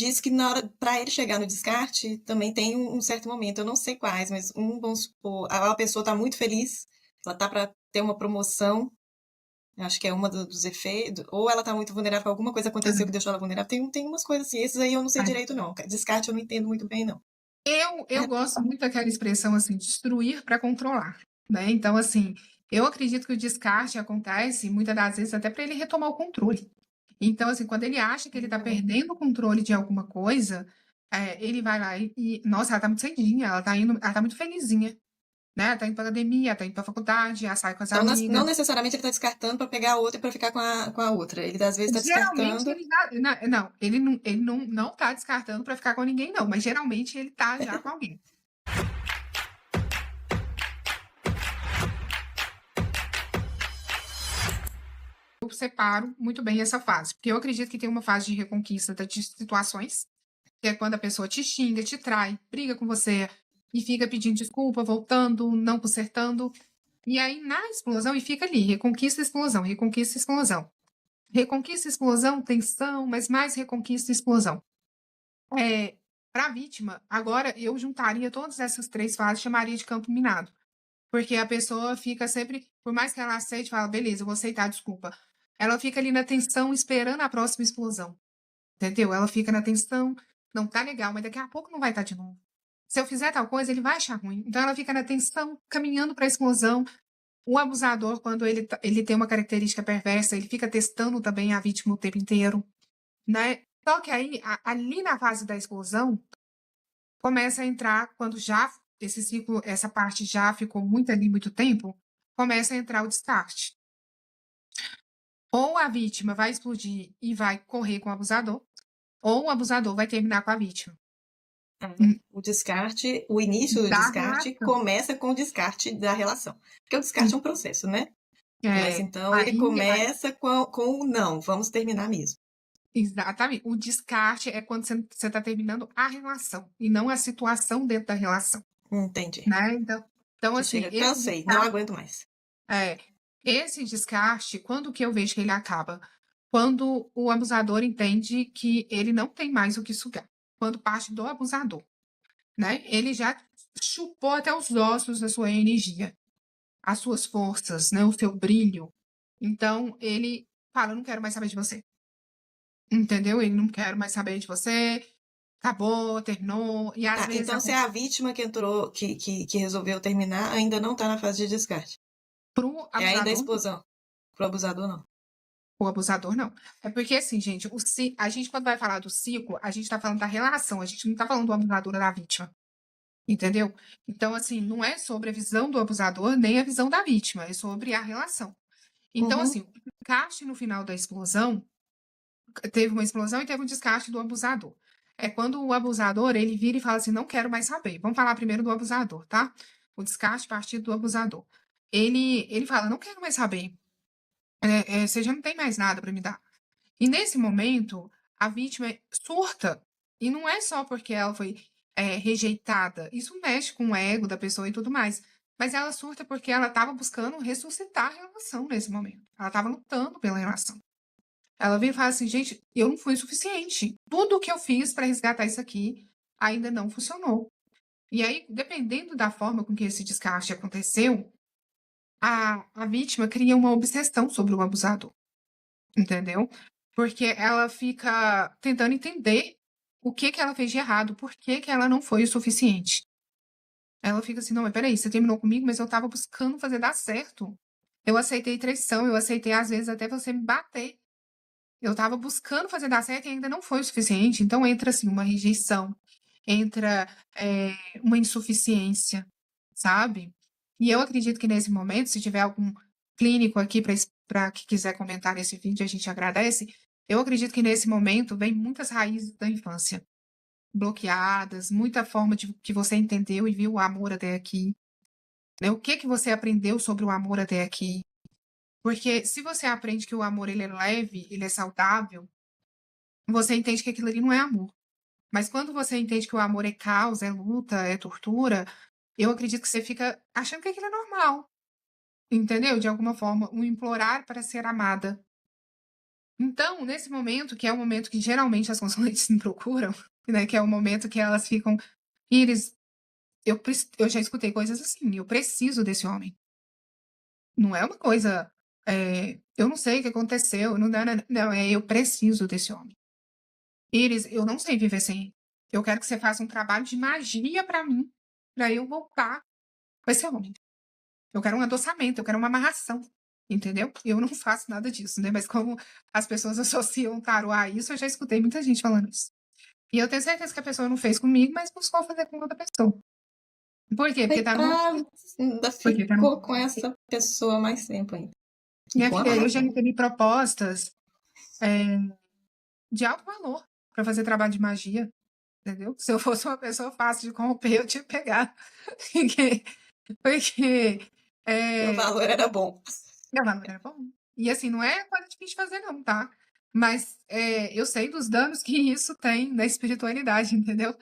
diz que para ele chegar no descarte, também tem um certo momento, eu não sei quais, mas vamos supor, a pessoa está muito feliz, ela está para ter uma promoção, acho que é uma dos efeitos, ou ela está muito vulnerável, alguma coisa aconteceu que deixou ela vulnerável, tem umas coisas assim, esses aí eu não sei direito não, descarte eu não entendo muito bem não. Eu gosto muito daquela expressão assim, destruir para controlar, né? Então, assim, eu acredito que o descarte acontece muitas das vezes até para ele retomar o controle. Então, assim, quando ele acha que ele está perdendo o controle de alguma coisa, ele vai lá nossa, ela tá muito cedinha, ela tá muito felizinha, né? Ela tá indo pra academia, ela tá indo pra faculdade, ela sai com as Então, amigas. não necessariamente ele está descartando para pegar a outra e para ficar com a outra. Ele às vezes está Geralmente descartando. ele já. Não, ele não tá descartando para ficar com ninguém, não, mas geralmente ele tá já com alguém. Eu separo muito bem essa fase, porque eu acredito que tem uma fase de reconquista de situações, que é quando a pessoa te xinga, te trai, briga com você e fica pedindo desculpa, voltando, não consertando. E aí, na explosão, e fica ali, reconquista, explosão, reconquista, explosão. Reconquista, explosão, tensão, mas mais reconquista, explosão. Para a vítima, agora eu juntaria todas essas três fases, chamaria de campo minado. Porque a pessoa fica sempre, por mais que ela aceite, fala, beleza, eu vou aceitar, desculpa. Ela fica ali na tensão, esperando a próxima explosão. Entendeu? Ela fica na tensão, não tá legal, mas daqui a pouco não vai estar de novo. Se eu fizer tal coisa, ele vai achar ruim. Então ela fica na tensão, caminhando para a explosão. O abusador, quando ele tem uma característica perversa, ele fica testando também a vítima o tempo inteiro, né? Só que aí, ali na fase da explosão, começa a entrar, quando já esse ciclo, essa parte já ficou muito ali, muito tempo, começa a entrar o descarte. Ou a vítima vai explodir e vai correr com o abusador, ou o abusador vai terminar com a vítima. O descarte, o início do Da descarte relação. começa com o descarte da relação. Porque o descarte é um processo, né? Mas então ele Aí, começa com o não, vamos terminar mesmo. exatamente. O descarte é quando você está terminando a relação e não a situação dentro da relação, Entendi. né? Então Você assim, chega, cansei, não aguento mais. é, esse descarte, quando que eu vejo que ele acaba? Quando o abusador entende que ele não tem mais o que sugar. Quando parte do abusador, né? Ele já chupou até os ossos da sua energia, as suas forças, né? O seu brilho. Então, ele fala, não quero mais saber de você. Entendeu? Ele não quer mais saber de você. Acabou, terminou. E às Ah, vezes então se é a vítima que entrou, que resolveu terminar, ainda não está na fase de descarte. pro É ainda a abusador, explosão. Pro abusador, não. o abusador não. É porque, assim, gente, a gente, quando vai falar do ciclo, a gente tá falando da relação, a gente não tá falando do abusador ou da vítima. Entendeu? Então, assim, não é sobre a visão do abusador nem a visão da vítima, é sobre a relação. Então, Uhum. assim, o descarte no final da explosão, teve uma explosão e teve um descarte do abusador. É quando o abusador, ele vira e fala assim, não quero mais saber. Vamos falar primeiro do abusador, tá? O descarte partido do abusador. Ele fala, não quero mais saber. Você já não tem mais nada para me dar. E nesse momento, a vítima surta. E não é só porque ela foi rejeitada. Isso mexe com o ego da pessoa e tudo mais. Mas ela surta porque ela estava buscando ressuscitar a relação nesse momento. Ela estava lutando pela relação. Ela veio e fala assim, gente, eu não fui suficiente. Tudo o que eu fiz para resgatar isso aqui ainda não funcionou. E aí, dependendo da forma com que esse descarte aconteceu, a vítima cria uma obsessão sobre o abusador, entendeu? Porque ela fica tentando entender o que que ela fez de errado, por que que ela não foi o suficiente. Ela fica assim, não, mas peraí, você terminou comigo, mas eu tava buscando fazer dar certo. Eu aceitei traição, eu aceitei às vezes até você me bater. Eu tava buscando fazer dar certo e ainda não foi o suficiente. Então entra assim uma rejeição, entra uma insuficiência, sabe? E eu acredito que nesse momento, se tiver algum clínico aqui para que quiser comentar nesse vídeo, a gente agradece. Eu acredito que nesse momento vem muitas raízes da infância bloqueadas, muita forma de que você entendeu e viu o amor até aqui, né? O que que você aprendeu sobre o amor até aqui? Porque se você aprende que o amor ele é leve, ele é saudável, você entende que aquilo ali não é amor. Mas quando você entende que o amor é causa, é luta, é tortura, eu acredito que você fica achando que aquilo é normal, entendeu? De alguma forma, um implorar para ser amada. Então, nesse momento, que é o momento que geralmente as consulentes me procuram, né, que é o momento que elas ficam, Iris, eu já escutei coisas assim, eu preciso desse homem. Não é uma coisa, eu não sei o que aconteceu, não, eu preciso desse homem. Iris, eu não sei viver sem ele. Eu quero que você faça um trabalho de magia pra mim, pra eu voltar com esse homem. Eu quero um adoçamento, eu quero uma amarração, entendeu? Eu não faço nada disso, né? Mas como as pessoas associam o tarô a isso, eu já escutei muita gente falando isso. E eu tenho certeza que a pessoa não fez comigo, mas buscou fazer com outra pessoa. Por quê? Porque tá numa. Coitada, ainda Porque tá numa. ficou com essa pessoa mais tempo ainda. E Minha com filha, eu já amarração. recebi propostas de alto valor pra fazer trabalho de magia, entendeu? Se eu fosse uma pessoa fácil de corromper, eu tinha pegado. Porque O valor era bom. meu valor era bom. E assim, não é coisa difícil de fazer, não, tá? Mas eu sei dos danos que isso tem na espiritualidade, entendeu?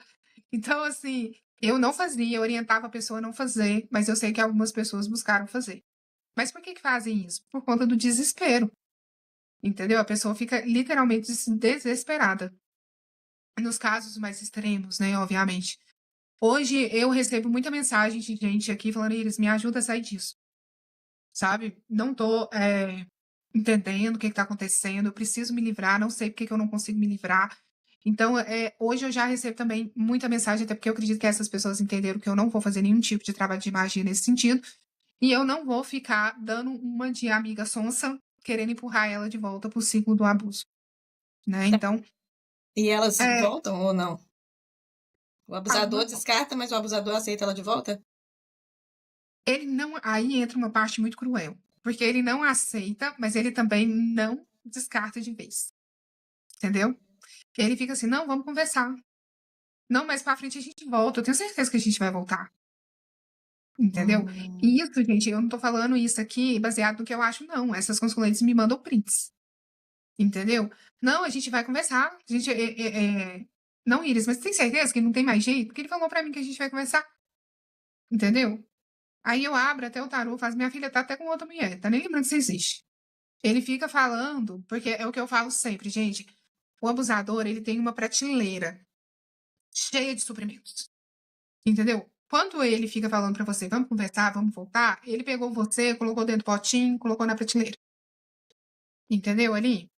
Então, assim, eu não fazia, eu orientava a pessoa a não fazer, mas eu sei que algumas pessoas buscaram fazer. Mas por que que fazem isso? Por conta do desespero, entendeu? A pessoa fica literalmente desesperada. Nos casos mais extremos, né, obviamente. Hoje eu recebo muita mensagem de gente aqui falando, Iris, me ajuda a sair disso, sabe? Não tô entendendo o que está acontecendo, eu preciso me livrar, não sei por que que eu não consigo me livrar. Então, hoje eu já recebo também muita mensagem, até porque eu acredito que essas pessoas entenderam que eu não vou fazer nenhum tipo de trabalho de magia nesse sentido, e eu não vou ficar dando uma de amiga sonsa, querendo empurrar ela de volta para o ciclo do abuso, né? Então, E elas é, voltam ou não? O abusador algumas, descarta, mas o abusador aceita ela de volta? ele não, aí entra uma parte muito cruel, porque ele não aceita, mas ele também não descarta de vez, entendeu? Ele fica assim, não, vamos conversar. Não, mais pra frente a gente volta. Eu tenho certeza que a gente vai voltar. Entendeu? Hum, E isso, gente, eu não tô falando isso aqui baseado no que eu acho, não. Essas consulentes me mandam prints. Entendeu? Não, a gente vai conversar. A gente. Não, Iris, mas tem certeza que não tem mais jeito? Porque ele falou pra mim que a gente vai conversar. Entendeu? Aí eu abro até o tarô, faço, minha filha tá até com outra mulher, tá nem lembrando que você existe. Ele fica falando, porque é o que eu falo sempre, gente. O abusador, ele tem uma prateleira cheia de suprimentos. Entendeu? Quando ele fica falando pra você, vamos conversar, vamos voltar, ele pegou você, colocou dentro do potinho, colocou na prateleira. Entendeu ali?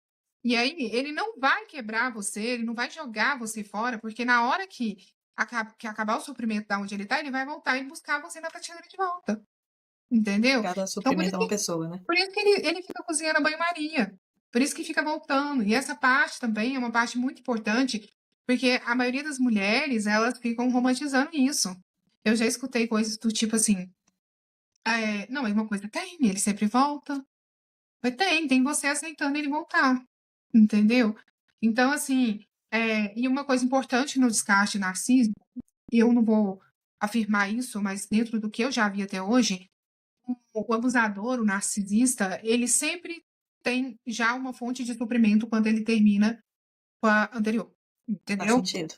E aí ele não vai quebrar você, ele não vai jogar você fora, porque na hora que acabar o suprimento da onde ele tá, ele vai voltar e buscar você na prateleira de volta. Entendeu? cada Então suprimento é uma pessoa, né? por isso que ele fica cozinhando a banho-maria. Por isso que fica voltando. E essa parte também é uma parte muito importante, porque a maioria das mulheres, elas ficam romantizando isso. Eu já escutei coisas do tipo assim, não, é uma coisa tem, ele sempre volta. Mas tem você aceitando ele voltar, entendeu? Então, assim, e uma coisa importante no descarte narcisismo, e eu não vou afirmar isso, mas dentro do que eu já vi até hoje, o abusador, o narcisista, ele sempre tem já uma fonte de suprimento quando ele termina com a anterior, Faz entendeu? sentido.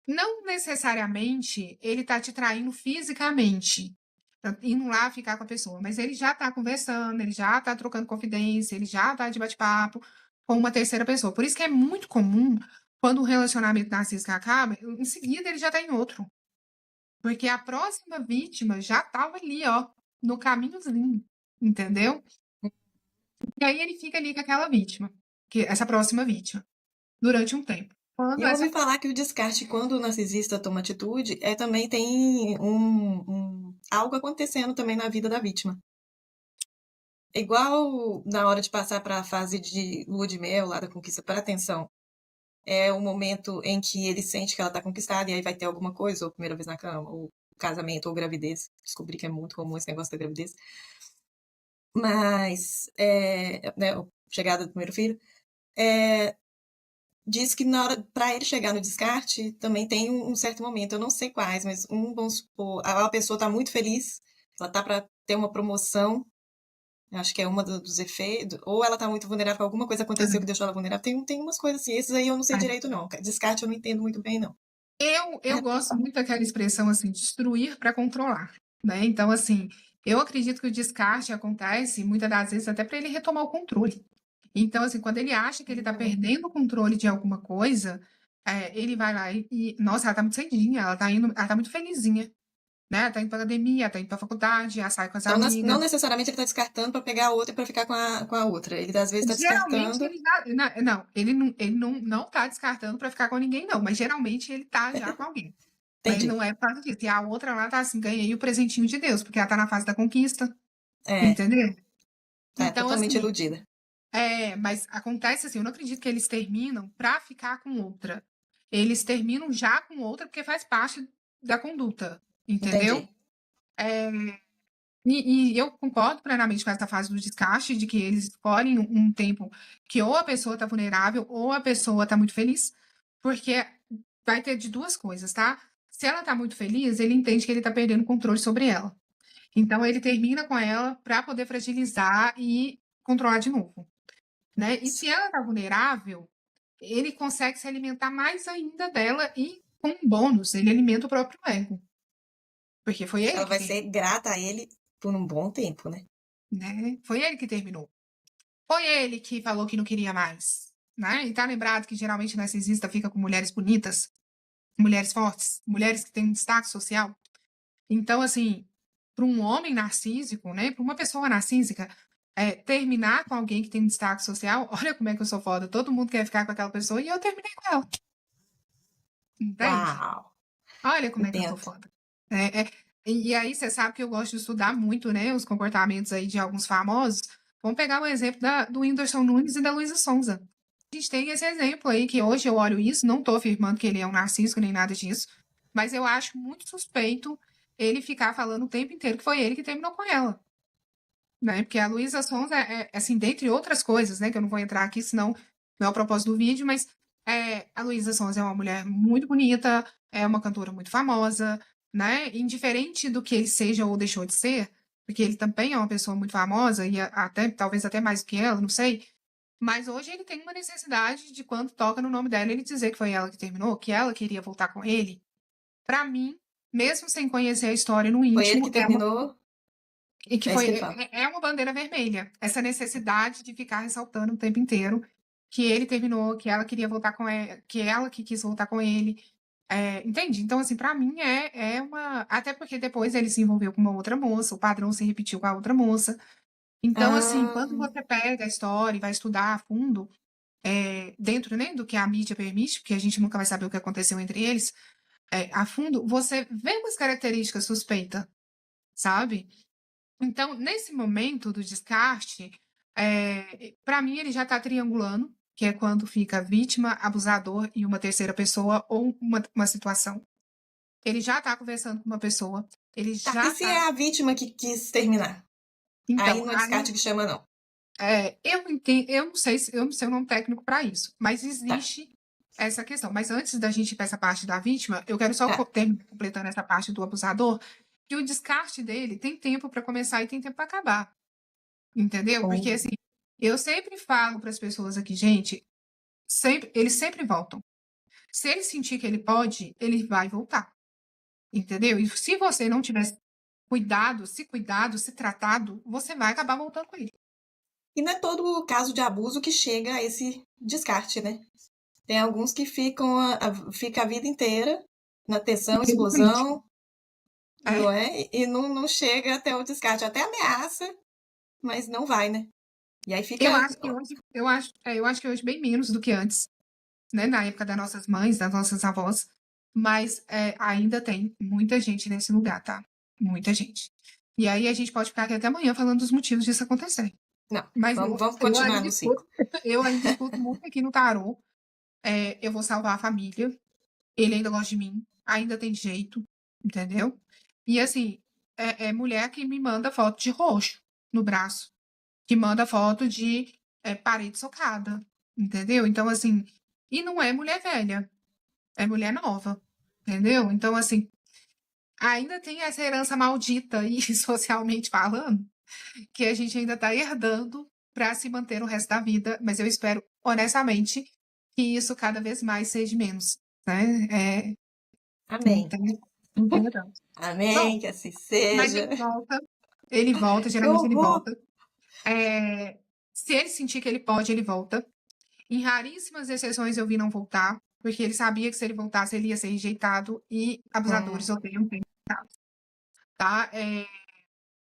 Não necessariamente ele tá te traindo fisicamente, tá indo lá ficar com a pessoa, mas ele já tá conversando, ele já tá trocando confidência, ele já tá de bate-papo com uma terceira pessoa. Por isso que é muito comum, quando o relacionamento narcísico acaba, em seguida ele já tá em outro. Porque a próxima vítima já tava ali, ó, no caminhozinho, entendeu? E aí ele fica ali com aquela vítima, essa próxima vítima, durante um tempo. E Quando eu ouvi essa. falar que o descarte, quando o narcisista toma atitude, também tem algo acontecendo também na vida da vítima. Igual na hora de passar para a fase de lua de mel, lá da conquista para atenção. É o momento em que ele sente que ela está conquistada e aí vai ter alguma coisa, ou primeira vez na cama, ou casamento, ou gravidez. Descobri que é muito comum esse negócio da gravidez. Mas, né, chegada do primeiro filho, diz que na hora para ele chegar no descarte também tem um certo momento, eu não sei quais, mas vamos supor, a pessoa está muito feliz, ela está para ter uma promoção, acho que é uma dos efeitos, ou ela está muito vulnerável, alguma coisa aconteceu que deixou ela vulnerável, tem umas coisas assim, esses aí eu não sei direito não, descarte eu não entendo muito bem não. Eu gosto muito daquela expressão assim, destruir para controlar, né? Então, assim, eu acredito que o descarte acontece muitas das vezes até para ele retomar o controle. Então, assim, quando ele acha que ele tá perdendo o controle de alguma coisa, ele vai lá nossa, ela tá muito cedinha, ela tá muito felizinha, né? Ela tá indo pra academia, ela tá indo pra faculdade, ela sai com as Então, amigas. não necessariamente ele tá descartando para pegar a outra e para ficar com a outra. Ele às vezes está Geralmente descartando. ele já. Não, ele não tá descartando pra ficar com ninguém, não. Mas geralmente ele tá já com alguém. Mas Entendi. não é por causa disso. E a outra lá tá assim, ganhei o presentinho de Deus, porque ela tá na fase da conquista, É, entendeu? tá Então, totalmente assim, iludida. mas acontece assim, eu não acredito que eles terminam pra ficar com outra. Eles terminam já com outra porque faz parte da conduta, entendeu? Entendi. É, e eu concordo plenamente com essa fase do descarte, de que eles escolhem um tempo que ou a pessoa está vulnerável ou a pessoa está muito feliz, porque vai ter de duas coisas, tá? Se ela está muito feliz, ele entende que ele está perdendo o controle sobre ela. Então ele termina com ela para poder fragilizar e controlar de novo, né? E se ela está vulnerável, ele consegue se alimentar mais ainda dela e com um bônus, ele alimenta o próprio ego, porque foi ele Ela que vai ser terminou, grata a ele por um bom tempo, né? né? Foi ele que terminou. Foi ele que falou que não queria mais, né? E tá lembrado que geralmente narcisista fica com mulheres bonitas, mulheres fortes, mulheres que têm um destaque social. Então, assim, para um homem narcísico, né? Para uma pessoa narcísica, terminar com alguém que tem um destaque social, olha como é que eu sou foda. Todo mundo quer ficar com aquela pessoa e eu terminei com ela. Entende? Uau! Olha como é que eu sou Entendo. foda. E aí você sabe que eu gosto de estudar muito, né? Os comportamentos aí de alguns famosos. Vamos pegar o exemplo do Whindersson Nunes e da Luísa Sonza. A gente tem esse exemplo aí, que hoje eu olho isso, não estou afirmando que ele é um narciso nem nada disso, mas eu acho muito suspeito ele ficar falando o tempo inteiro que foi ele que terminou com ela, né? Porque a Luísa Sonza assim, dentre outras coisas, né? Que eu não vou entrar aqui, senão não é o propósito do vídeo, mas a Luísa Sonza é uma mulher muito bonita, é uma cantora muito famosa, né? Indiferente do que ele seja ou deixou de ser, porque ele também é uma pessoa muito famosa, e até, talvez até mais do que ela, não sei. Mas hoje ele tem uma necessidade de, quando toca no nome dela, ele dizer que foi ela que terminou, que ela queria voltar com ele. Pra mim, mesmo sem conhecer a história no Foi ele que íntimo, terminou, e que é isso foi que ele fala. uma bandeira vermelha. Essa necessidade de ficar ressaltando o tempo inteiro que ele terminou, que ela queria voltar com ele, que ela que quis voltar com ele. Entende? Então, assim, pra mim é uma. Até porque depois ele se envolveu com uma outra moça, o padrão se repetiu com a outra moça. Então, assim, Ah, quando você pega a história e vai estudar a fundo, dentro, né, do que a mídia permite, porque a gente nunca vai saber o que aconteceu entre eles, a fundo, você vê umas características suspeitas, sabe? Então, nesse momento do descarte, para mim ele já está triangulando, que é quando fica vítima, abusador e uma terceira pessoa ou uma situação. Ele já está conversando com uma pessoa, ele tá. E já se é está. a vítima que quis terminar? Aí Então, não é descarte aí que chama, não. eu entendo, eu não sei o nome técnico para isso, mas Tá, existe essa questão. Mas antes da gente ir para essa parte da vítima, eu quero só tá. terminar completando essa parte do abusador, que o descarte dele tem tempo para começar e tem tempo para acabar. Entendeu? Porque Oh. assim, eu sempre falo para as pessoas aqui, gente, eles sempre voltam. Se ele sentir que ele pode, ele vai voltar. Entendeu? E se você não tiver cuidado, se tratado, você vai acabar voltando com ele. E não é todo caso de abuso que chega a esse descarte, né? Tem alguns que ficam fica a vida inteira na tensão, Exatamente. explosão, não É. é? E não chega até o descarte, até ameaça, mas não vai, né? E aí fica. Eu acho que hoje bem menos do que antes, né? Na época das nossas mães, das nossas avós, mas ainda tem muita gente nesse lugar, tá? Muita gente. E aí a gente pode ficar aqui até amanhã falando dos motivos disso acontecer. Não, Mas vamos eu continuar ainda no ciclo. escuto, eu ainda escuto muito aqui no tarô. Eu vou salvar a família. Ele ainda gosta de mim. Ainda tem jeito, entendeu? E assim, é mulher que me manda foto de roxo no braço, que manda foto de parede socada, entendeu? Então, assim, e não é mulher velha, é mulher nova, entendeu? Então, assim, ainda tem essa herança maldita aí, socialmente falando, que a gente ainda está herdando para se manter o resto da vida, mas eu espero, honestamente, que isso cada vez mais seja menos, né? Amém. Então, então, bom, Amém, que assim mas seja. ele volta, Que geralmente ele horror! volta. Se ele sentir que ele pode, ele volta. Em raríssimas exceções eu vi não voltar, porque ele sabia que se ele voltasse ele ia ser rejeitado e abusadores Hum. odeiam quem tá, tá?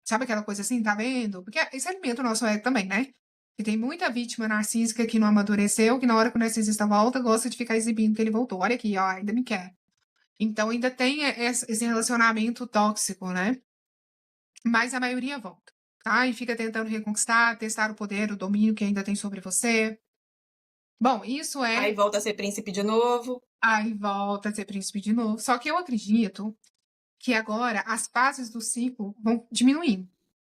Sabe aquela coisa assim, tá vendo? Porque isso alimenta o nosso ego também, né? E tem muita vítima narcísica que não amadureceu, que na hora que o narcisista volta, gosta de ficar exibindo que ele voltou. Olha aqui, ó, ainda me quer. Então ainda tem esse relacionamento tóxico, né? Mas a maioria volta, tá? E fica tentando reconquistar, testar o poder, o domínio que ainda tem sobre você. Bom, isso Aí é. volta a ser príncipe de novo. Aí volta a ser príncipe de novo. Só que eu acredito que agora as fases do ciclo vão diminuindo.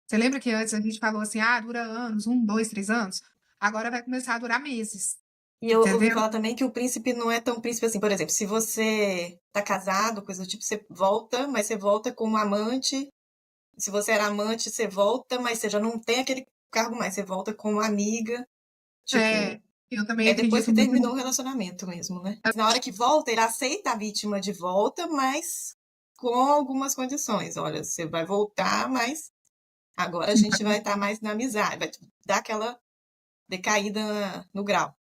Você lembra que antes a gente falou assim, ah, dura anos, 1, 2, 3 anos? Agora vai começar a durar meses, E eu ouvi entendeu? falar também que o príncipe não é tão príncipe assim. Por exemplo, se você tá casado, coisa do tipo, você volta, mas você volta como amante. Se você era amante, você volta, mas você já não tem aquele cargo mais. Você volta como amiga. É, Tipo, eu também é depois acredito que muito terminou o nisso. relacionamento mesmo, né? Na hora que volta, ele aceita a vítima de volta, mas com algumas condições. Olha, você vai voltar, mas agora a gente vai estar mais na amizade. Vai dar aquela decaída no grau.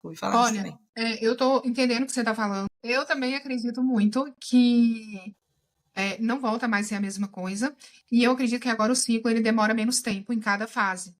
Ouvi falar disso Olha, também. eu tô entendendo o que você tá falando. Eu também acredito muito que não volta mais a ser a mesma coisa. E eu acredito que agora o ciclo ele demora menos tempo em cada fase,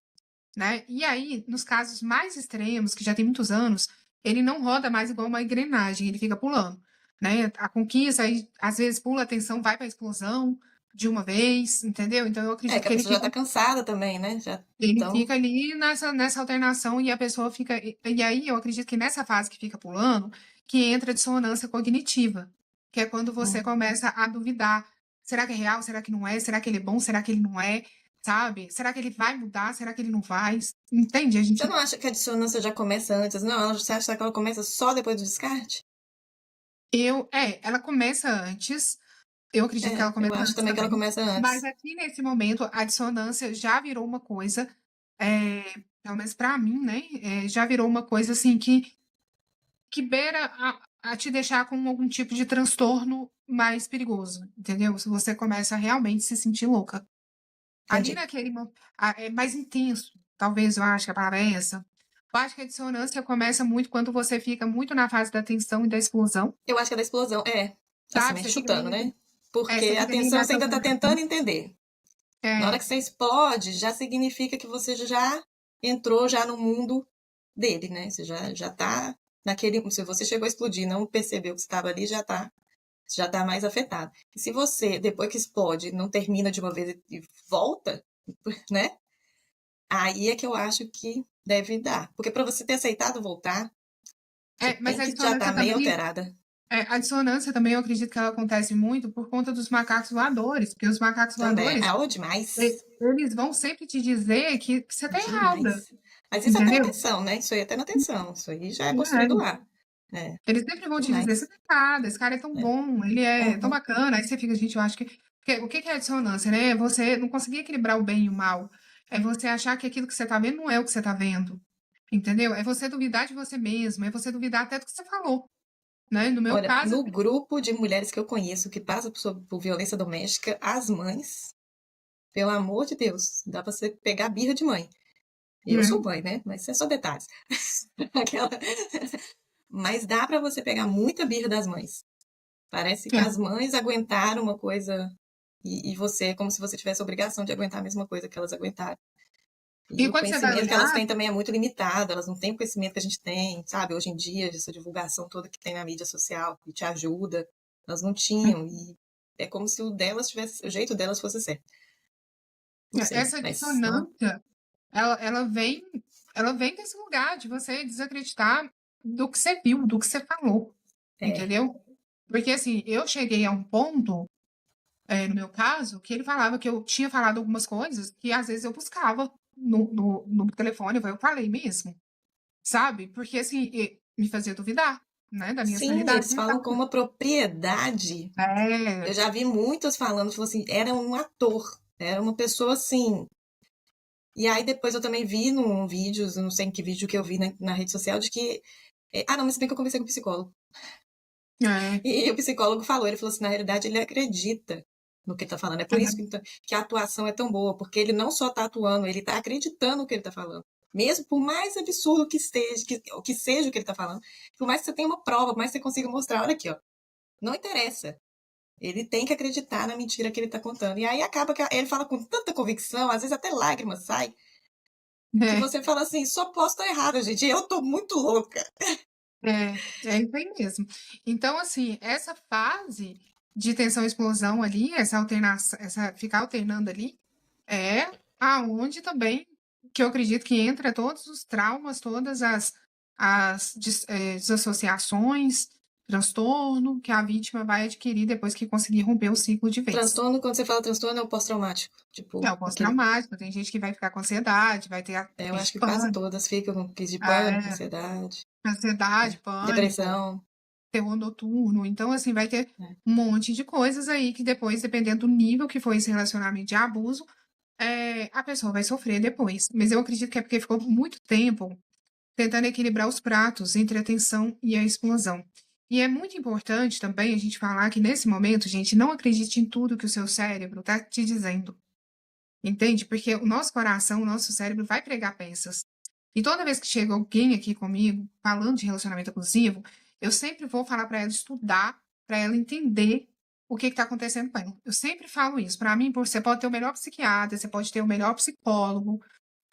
né? E aí, nos casos mais extremos, que já tem muitos anos, ele não roda mais igual uma engrenagem, ele fica pulando, né? A conquista, aí, às vezes pula a tensão, vai para a explosão de uma vez, entendeu? Então eu É acredito que a que ele pessoa já fica, tá cansada também, né? Já, ele então, fica ali nessa alternação e a pessoa fica. E aí eu acredito que nessa fase que fica pulando, que entra a dissonância cognitiva, que é quando você hum. começa a duvidar. Será que é real? Será que não é? Será que ele é bom? Será que ele não é? Sabe? Será que ele vai mudar? Será que ele não vai? Entende? A Você gente não acha que a dissonância já começa antes? Não, você acha que ela começa só depois do descarte? ela começa antes, eu acredito que ela Eu começa acho antes também que ela também, começa mas antes. aqui nesse momento a dissonância já virou uma coisa, é, pelo menos pra mim, né? Já virou uma coisa assim que beira a te deixar com algum tipo de transtorno mais perigoso, entendeu? Se você começa a realmente se sentir louca. Ali Entendi. naquele é mais intenso, talvez eu acho que a palavra é essa. Eu acho que a dissonância começa muito quando você fica muito na fase da tensão e da explosão, Eu acho que é da explosão. É, assim, sabe? mas Você fica chutando, ali, né? Porque você a fica ali atenção você nessa ainda tá alteração. tentando entender. Na hora É, que você explode, já significa que você já entrou já no mundo dele, né? Você já tá naquele. Se você chegou a explodir, não percebeu que estava ali, já tá mais afetado. E se você, depois que explode, não termina de uma vez e volta, né? Aí é que eu acho que deve dar. Porque para você ter aceitado voltar, você mas tem que já estar meio alterada a dissonância também eu acredito que ela acontece muito por conta dos macacos voadores, porque os macacos também. voadores, Ah, ou demais. eles vão sempre te dizer que você tá errada, Demais. Mas isso até na entendeu? atenção, né? Isso aí até na atenção. Isso aí já é construído É. lá. É, Eles sempre vão te dizer, você demais. tá errada, esse cara é tão É. bom, ele é tão Uhum. bacana. Aí você fica, gente, eu acho que. Porque o que que é a dissonância, né? É você não conseguir equilibrar o bem e o mal. É você achar que aquilo que você tá vendo não é o que você tá vendo. Entendeu? É você duvidar de você mesmo, é você duvidar até do que você falou, né? No meu Olha, caso, no grupo de mulheres que eu conheço que passam por violência doméstica, as mães, pelo amor de Deus, dá pra você pegar birra de mãe. Eu né? sou mãe, né? Mas isso é só detalhes. Aquela... Mas dá pra você pegar muita birra das mães. Parece que É. as mães aguentaram uma coisa e você é como se você tivesse a obrigação de aguentar a mesma coisa que elas aguentaram. E E o quando você vai conhecimento que elas olhar, têm também é muito limitado, elas não têm o conhecimento que a gente tem, sabe? Hoje em dia, essa divulgação toda que tem na mídia social, que te ajuda, elas não tinham. E é como se o delas tivesse, o jeito delas fosse certo. Não sei, essa mas não. dissonância, ela vem desse lugar de você desacreditar do que você viu, do que você falou, É, entendeu? Porque assim, eu cheguei a um ponto no meu caso, que ele falava que eu tinha falado algumas coisas que às vezes eu buscava no telefone, eu falei mesmo, sabe? Porque assim, me fazia duvidar, né, da minha sim, sanidade eles falam mental. com uma propriedade. É, Eu já vi muitos falando, falou assim, era um ator, era uma pessoa assim. E aí depois eu também vi num vídeo, eu não sei em que vídeo que eu vi na rede social, de que. Ah, não, mas se bem que eu conversei com o psicólogo. é, E o psicólogo falou, ele falou assim, na realidade ele acredita no que ele tá falando. É por isso que a atuação é tão boa, porque ele não só tá atuando, ele tá acreditando no que ele tá falando. Mesmo por mais absurdo que esteja, que seja o que ele está falando, por mais que você tenha uma prova, por mais que você consiga mostrar, olha aqui, ó, não interessa. Ele tem que acreditar na mentira que ele está contando. E aí acaba que ele fala com tanta convicção, às vezes até lágrimas saem, que É, você fala assim, só posso estar errada, gente, eu tô muito louca. é isso aí mesmo. Então, assim, essa fase de tensão e explosão ali, essa alternação, essa ficar alternando ali, é aonde também que eu acredito que entra todos os traumas, todas as desassociações, transtorno que a vítima vai adquirir depois que conseguir romper o ciclo de vez. Transtorno, quando você fala transtorno, é o pós-traumático. É Tipo, o aquele. pós-traumático, tem gente que vai ficar com ansiedade, vai ter Eu crise acho de que quase pânico, todas ficam com crise de pânico, é, ansiedade, ansiedade, pânico, depressão. terror noturno. Então, assim, vai ter Né? um monte de coisas aí que depois, dependendo do nível que foi esse relacionamento de abuso, a pessoa vai sofrer depois. Mas eu acredito que é porque ficou muito tempo tentando equilibrar os pratos entre a tensão e a explosão. E é muito importante também a gente falar que nesse momento, gente, não acredite em tudo que o seu cérebro está te dizendo. Entende? Porque o nosso coração, o nosso cérebro vai pregar peças. E toda vez que chega alguém aqui comigo falando de relacionamento abusivo, eu sempre vou falar para ela estudar, para ela entender o que está acontecendo com ela. Eu sempre falo isso. Para mim, você pode ter o melhor psiquiatra, você pode ter o melhor psicólogo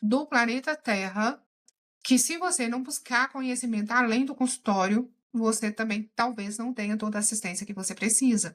do planeta Terra, que se você não buscar conhecimento além do consultório, você também talvez não tenha toda a assistência que você precisa.